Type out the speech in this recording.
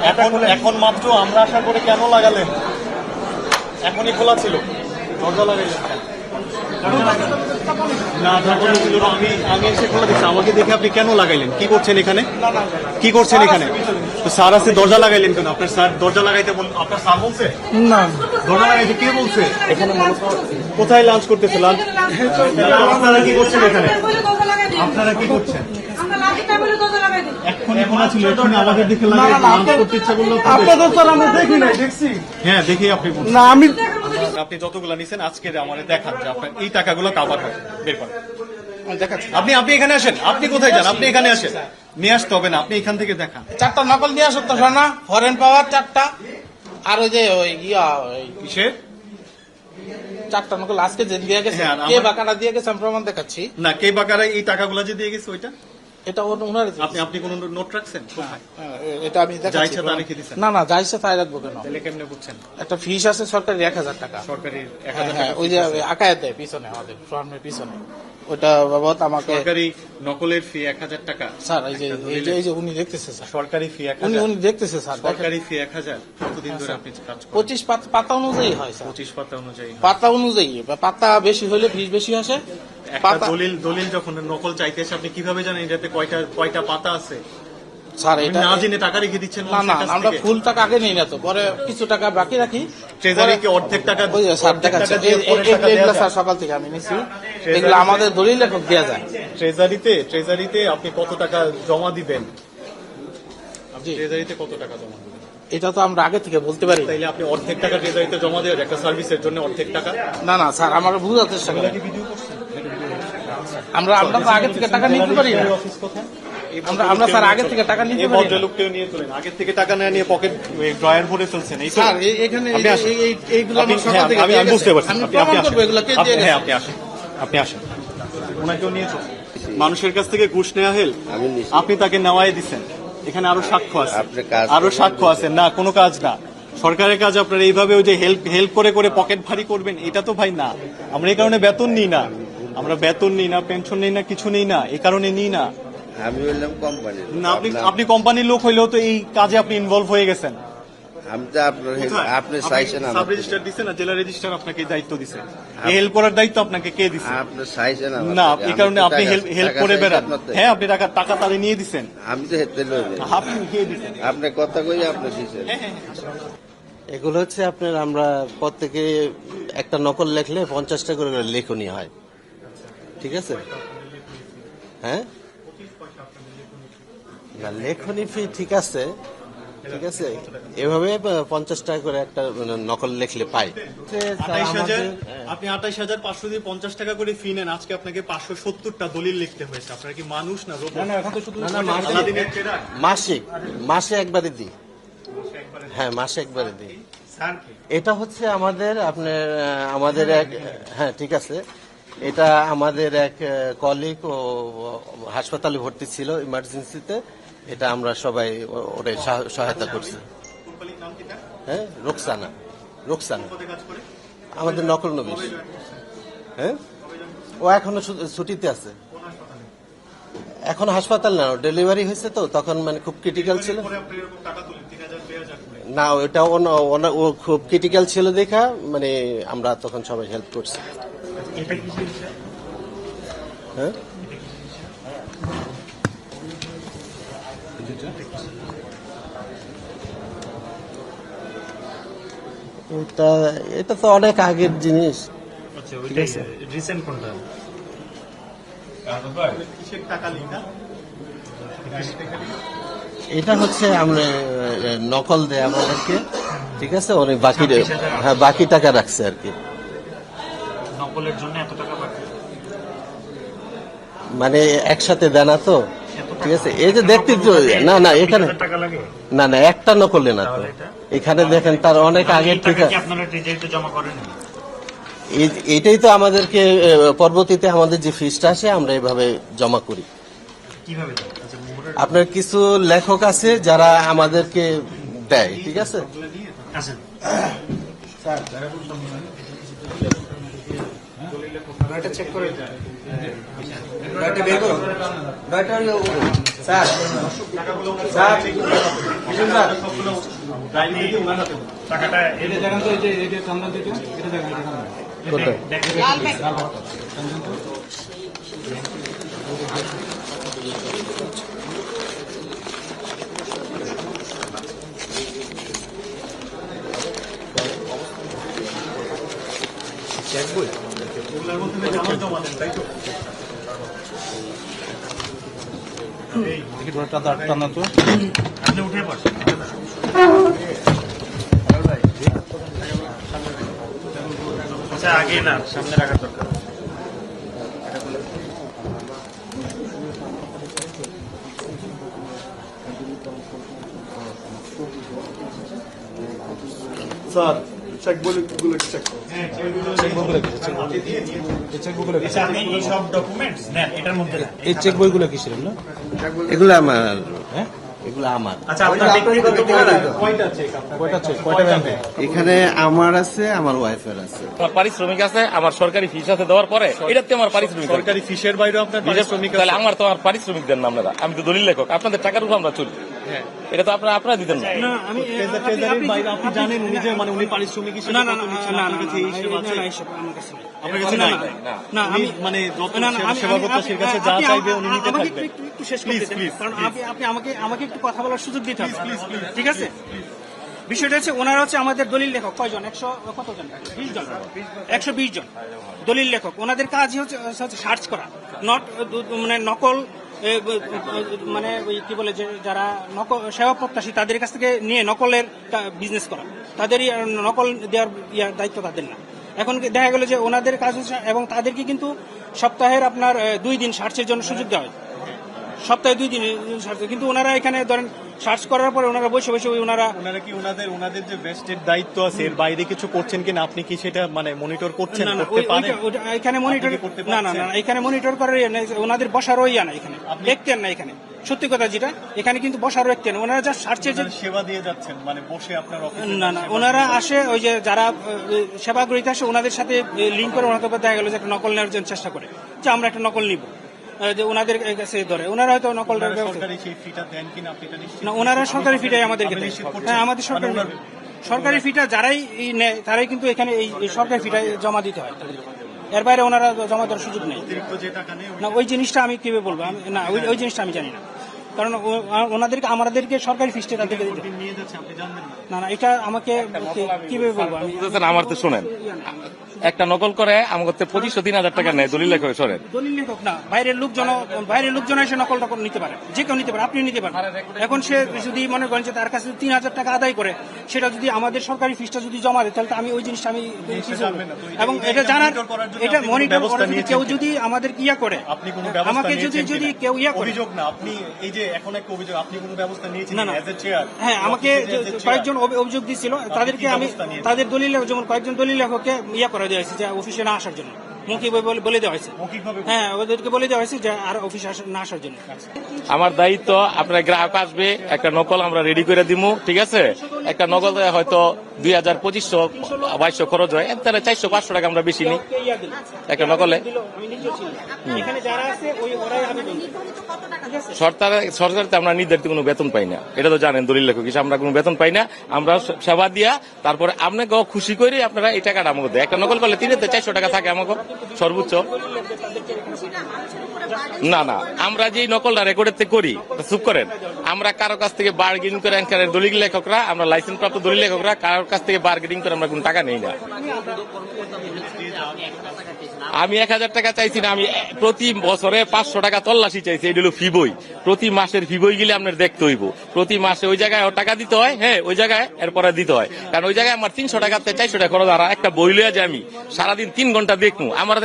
এখন মাত্র আমরা আশা করে কেন লাগালেন? এখনই খোলা ছিল, দরজা লাগাইলেন কেন? না যখন ছিল না, আমি এসে খোলা দিচ্ছি। আমাকে দেখে আপনি কেন লাগাইলেন? কি করছেন এখানে? কি করছেন এখানে? তো স্যার আছে, দরজা লাগাইলেন কেন? আপনার স্যার দরজা লাগাইতে আপনার স্যার বলছে না, দরজা লাগাইতে কে বলছে? এখানে কোথায় লাঞ্চ করতেছে? লাঞ্চ আপনারা কি করছেন এখানে? আপনারা কি করছেন? এক্ষুনি খোলা ছিল, এক্ষুনি আমাদের দিকে লাগাই লাঞ্চ করতে ইচ্ছা করলো আপনাদের তো আমরা দেখি নাই, দেখছি হ্যাঁ দেখি আপনি বলছেন। না। আপনি যতগুলো নিছেন আজকে আমাদের দেখান যে আপনার এই টাকাগুলো কাভার হয়, বের করেন। আপনি এখানে আসেন। আপনি কোথায় যান? আপনি এখানে আসেন। নিয়ে আসতে হবে না, আপনি এখান থেকে দেখান। 4টা নকল নিয়ে আসতো না, ফরেন পাওয়ার 4টা, আর ওই যে ওই কিসের 4টা নকল আজকে যে দিয়ে গেছে, হ্যাঁ, কে বাকাটা দিয়ে গেছে আমি প্রমাণ দেখাচ্ছি। না, কে বাকারা এই টাকাগুলো যে দিয়ে গেছে ওইটা এটা ওনার আপনি কোন নোট রাখছেন? কোথায়? এটা আমি যা দেখাচ্ছি। ইচ্ছা তা রেখে দিছেন? না, যা ইচ্ছা তাই রাখবো কেন? তাহলে কেমনে বুঝছেন? একটা ফিস আছে সরকারি 1000 টাকা। সরকারি 1000 হ্যাঁ, টাকা ওই যে আকায়াত দেয় পিছনে, আমাদের ফর্মের পিছনে, ওটা বাবদ আমাকে সরকারি নকলের ফি 1000 টাকা। স্যার এই যে উনি দেখতেছে স্যার, সরকারি ফি 1000। উনি দেখতেছে স্যার, সরকারি ফি 1000। কতদিন ধরে আপনি কাজ করেন? 25 পাতা অনুযায়ী হয় স্যার, 25 পাতা অনুযায়ী। পাতা অনুযায়ী, পাতা বেশি হলে ফিস বেশি আসে। একটা দলিল যখন নকল চাইতে আসে আপনি কিভাবে জানেন এটাতে কয়টা পাতা আছে? স্যার এটা না জেনে টাকা রেখে দিচ্ছেন? না, আমরা ফুল টাকা আগে নিই না, তো পরে কিছু টাকা বাকি রাখি। ট্রেজারিকে অর্ধেক টাকা ওই যে স্যার দেখাচ্ছে, এগুলো স্যার সকাল থেকে আমি নিছি, এগুলো আমাদের দলিল লেখক দেওয়া যায়। ট্রেজারিতে আপনি কত টাকা জমা দিবেন? আপনি জি। ট্রেজারিতে কত টাকা জমা দিবেন? এটা তো আমরা আগে থেকে বলতে পারি না। তাইলে আপনি অর্ধেক টাকা ট্রেজারিতে জমা দেওয়ার একটা সার্ভিসের জন্য অর্ধেক টাকা? না স্যার, আমার বুঝাতে চেষ্টা করেন। ভিডিও করছেন? আমরা তো আগে থেকে টাকা নিতে পারি না। অফিস কোথায়? আমরা স্যার আগে থেকে টাকা নিতে পারি না। ভদ্রলোককেও নিয়ে তোলেন, আগে থেকে টাকা না নিয়ে পকেট ড্রয়ার ভরে ফেলছেন। এই তো স্যার এখানে আপনি আসেন। এইগুলো আমার সকাল থেকে আমি দিয়ে গেছে। বুঝতে পারছি। আমি আপনি প্রমাণ আসেন। করবো এগুলো কে দিয়ে হ্যাঁ গেছে। আপনি আসেন। ওনাকেও নিয়ে চলুন। মানুষের কাছ থেকে ঘুষ নেওয়া হেল, আমি নিছি। আপনি তাকে নেওয়াই দিচ্ছেন। এখানে আরো সাক্ষ্য আছে, আপনি কাজ আরো করবেন, সাক্ষ্য আছে। না, কোনো কাজ না, সরকারের কাজ আপনার এইভাবে ওই যে হেল্প করে পকেট ভারী করবেন, এটা তো ভাই না। আমরা এই কারণে বেতন নিই না, আমরা বেতন নিই না, পেনশন নিই না, কিছু নিই না, এই কারণে নিই না। আমি বললাম কোম্পানির না, আপনি কোম্পানির লোক হইলেও তো এই কাজে আপনি ইনভলভ হয়ে গেছেন। আমি তো আপনি চাইছেন সাব রেজিস্ট্রার দিছে না, জেলা রেজিস্ট্রার আপনাকে এই দায়িত্ব দিছে। এই হেল্প করার দায়িত্ব আপনাকে কে দিছে? আপনি চাইছেন না, এই কারণে আপনি হেল্প করে বেড়ান। হ্যাঁ, আপনি টাকা তারে নিয়ে দিচ্ছেন। আমি তো হেঁটে লই আপনি কে দিচ্ছেন? আপনি কথা কই আপনি দিচ্ছেন। এগুলো হচ্ছে আপনার, আমরা প্রত্যেকে একটা নকল লেখলে 50 টাকা করে লেখনি হয়, ঠিক আছে? হ্যাঁ, না লেখনি ফি ঠিক আছে, এভাবে 50 টাকা করে একটা নকল লেখলে পাই। 28,000 আপনি 28,500 দিয়ে 50 টাকা করে ফি নেন, আজকে আপনাকে 570টা দলিল লিখতে হয়েছে। আপনারা কি মানুষ না রোবট? মাসে একবারে দিই। হ্যাঁ, মাসে একবারে দিই। এটা হচ্ছে আমাদের এক, হ্যাঁ ঠিক আছে, এটা আমাদের এক কলিগ ও হাসপাতালে ভর্তি ছিল ইমার্জেন্সিতে, এটা আমরা সবাই ওরে সহায়তা করছি। হ্যাঁ, রোকসানা আমাদের নকল নবীশ। হ্যাঁ, ও এখনো ছুটিতে আছে, এখন হাসপাতাল না, ডেলিভারি হয়েছে তো, তখন মানে খুব ক্রিটিক্যাল ছিল না, ওইটা ও খুব ক্রিটিক্যাল ছিল দেখা, মানে আমরা তখন সবাই হেল্প করছি। হ্যাঁ, এটা তো অনেক আগের জিনিস। ঠিক আছে, এটা হচ্ছে আমরা নকল দেয় আমাদেরকে, ঠিক আছে, অনেক বাকি টাকা রাখছে আর কি। নকলের জন্য এত টাকা বাকি, মানে একসাথে দেনা তো, ঠিক আছে। এই যে দেখতে না এখানে না একটা নকলে না তো, এখানে দেখেন তার অনেক আগের থেকে। এটাই তো আমাদেরকে পরবর্তীতে আমাদের যে ফিসটা আসে আমরা এভাবে জমা করি। আপনার কিছু লেখক আছে যারা আমাদেরকে দেয়, ঠিক আছে। এটা চেক করে টাকাটা আপনি উঠে পড়ছেন। আচ্ছা আগে না সামনে রাখার দরকার। স্যার চেকবুকগুলো চেক করুন। আচ্ছা, আপনি এই সব ডকুমেন্টস নেন এটার মধ্যে নেন। এই চেক বইগুলো কিসের এগুলো? এগুলো আমার হ্যাঁ? এগুলো আমার আচ্ছা আপনার ব্যক্তিগত কয়টা চেক আপনার? কয়টা চেক? কয়টা ব্যাংকে? এখানে আমার আছে, আমার ওয়াইফের আছে। আমার পারিশ্রমিক আছে, আমার সরকারি ফি সাথে দেওয়ার পরে এটাতে আমার পারিশ্রমিক আছে। সরকারি ফিসের বাইরেও আপনার পারিশ্রমিক আছে? তাহলে আমার তো আমার পারিশ্রমিক দেন না আপনারা। আমি তো দলিল লেখক, আপনাদের টাকার উপর আমরা চলি। এটা তো আপনারা দিতেন না। ট্রেজারির বাইরে আপনি জানেন উনি যে মানে উনি পারিশ্রমিক হিসেবে কত নিচ্ছেন, আপনার কাছে এই হিসেব আছে? আপনার কাছে নাই? উনি মানে যত সেবা প্রত্যাশীর কাছে যা চাইবে উনি নিতে থাকবেন। একটু শেষ করতে দেন, কারণ আপনি আমাকে একটু কথা বলার সুযোগ দিতে হবে, ঠিক আছে? বিষয়টা হচ্ছে ওনারা হচ্ছে আমাদের দলিল লেখক কয়জন, 100 কতজন, 20 জন, 120 জন দলিল লেখক। ওনাদের কাজই হচ্ছে সার্চ করা, নট মানে নকল মানে ওই কি বলে যে যারা নকল সেবা প্রত্যাশী তাদের কাছ থেকে নিয়ে নকলের বিজনেস করা, তাদেরই নকল দেওয়ার দায়িত্ব তাদের না। এখন দেখা গেল যে ওনাদের কাজ হচ্ছে, এবং তাদেরকে কিন্তু সপ্তাহের আপনার 2 দিন সার্চের জন্য সুযোগ দেওয়া হয়, সপ্তাহে 2 দিন সার্চ। কিন্তু ওনারা এখানে ধরেন সার্চ করার পরে ওনারা বসে বসে ওনারা কি ওনাদের যে বেস্টের দায়িত্ব আছে এর বাইরে কিছু করছেন কিনা আপনি কি সেটা মানে মনিটর করছেন? না, করতে পারেন? এখানে মনিটর আপনি কি করতে না, পারছেন? এখানে মনিটর করার ওনাদের বসারও ইয়া না, এখানে দেখতেন না। এখানে সত্যি কথা যেটা, এখানে কিন্তু বসারও দেখতেন ওনারা যা সার্চের যে সেবা দিয়ে যাচ্ছেন মানে বসে আপনার অফিসে? না, ওনারা আসে ওই যে যারা সেবা গ্রহীতা আসে ওনাদের সাথে লিঙ্ক করে ওনাদের দেখা গেল যে একটা নকল নেওয়ার জন্য চেষ্টা করে, যে আমরা একটা নকল নিব, যে ওনাদের কাছে ধরে ওনারা হয়তো নকল সরকারি সেই ফিটা দেন কিনা আপনি এটা নিশ্চিত? না, ওনারা সরকারি ফিটাই আমাদেরকে আপনি দেয়। নিশ্চিত করছেন? হ্যাঁ, আমাদের সরকারি ফিটা যারাই নেয় তারাই কিন্তু এখানে এই সরকারি ফিটা জমা দিতে হয়, এর বাইরে ওনারা জমা দেওয়ার সুযোগ নেই। অতিরিক্ত যে টাকা নেই না, ওই জিনিসটা আমি কিভাবে বলবো, না ওই জিনিসটা আমি জানি না, কারণ ওনাদেরকে আমাদেরকে সরকারি ফিস্টে তাদেরকে দিতে হয়। নিয়ে যাচ্ছে আপনি জানবেন না? না, এটা আমাকে কিভাবে বলবো আমি? বুঝতেছেন? আমার তো শোনেন, একটা নকল করে আমাকে 25-30 টাকা নেয় দলিল লেখক সরেন। দলিল লেখক না, বাইরের লোকজন এসে নকল নিতে পারে, যে কেউ নিতে পারে, আপনি নিতে পারেন। এখন সে যদি মনে করেন যে তার কাছে 3000 টাকা আদায় করে, সেটা যদি আমাদের সরকারি ফিসটা যদি জমা দেয়, তাহলে তো আমি ওই জিনিসটা আমি এবং এটা জানার, এটা মনিটর করার যদি কেউ যদি আমাদের ইয়া করে, আপনি কোনো ব্যবস্থা আমাকে যদি কেউ ইয়া করে, অভিযোগ না আপনি এই যে এখন একটা অভিযোগ, আপনি কোনো ব্যবস্থা নিয়েছেন না, না। As a chair? হ্যাঁ, আমাকে কয়েকজন অভিযোগ দিচ্ছিল, তাদেরকে আমি তাদের দলিল যেমন কয়েকজন দলিল লেখককে ইয়া করে দেওয়া হয়েছে যে অফিসে না আসার জন্য, মৌখিকভাবে বলে দেওয়া হয়েছে। হ্যাঁ, ওদেরকে বলে দেওয়া হয়েছে যে আর অফিসে না আসার জন্য। আমার দায়িত্ব, আপনার গ্রাহক আসবে, একটা নকল আমরা রেডি করে দিব, ঠিক আছে? একটা নকল হয়তো 2000, 2500, 2200 খরচ হয়, এর তাহলে 400-500 টাকা আমরা বেশি নিই একটা নকলে। এখানে যারা আছে ওরাই আবেদন। সরকারিতে আমরা নির্ধারিত কোনো বেতন পাই না, এটা তো জানেন দলিল লেখক হিসেবে আমরা কোনো বেতন পাই না। আমরা সেবা দিয়া তারপরে আপনাকে খুশি করে আপনারা এই টাকাটা আমাকে দেয়। একটা নকল করলে 300-400 টাকা থাকে আমাকে সর্বোচ্চ। না, আমরা যে নকলটা রেকর্ডের থেকে করি, চুপ করেন, আমরা কারো কাছ থেকে বার্গেনিং করে দলিল লেখকরা, আমরা লাইসেন্স প্রাপ্ত দলিল লেখকরা কারোর কাছ থেকে বার্গেনিং করে আমরা কোনো টাকা নেই না। আমি 1000 টাকা চাইছি না, আমি প্রতি বছরে 500 টাকা তল্লাশি চাইছি। এটা হলো ফি বই, প্রতি মাসের ফি বই গেলে আপনার দেখতে হইব। প্রতি মাসে ওই জায়গায় টাকা দিতে হয়, হ্যাঁ ওই জায়গায় এরপরে দিতে হয়, কারণ ওই জায়গায় আমার 300 টাকা 400 টাকা খরচ। আর একটা বই লইয়া যে আমি সারাদিন 3 ঘন্টা দেখবো, আমার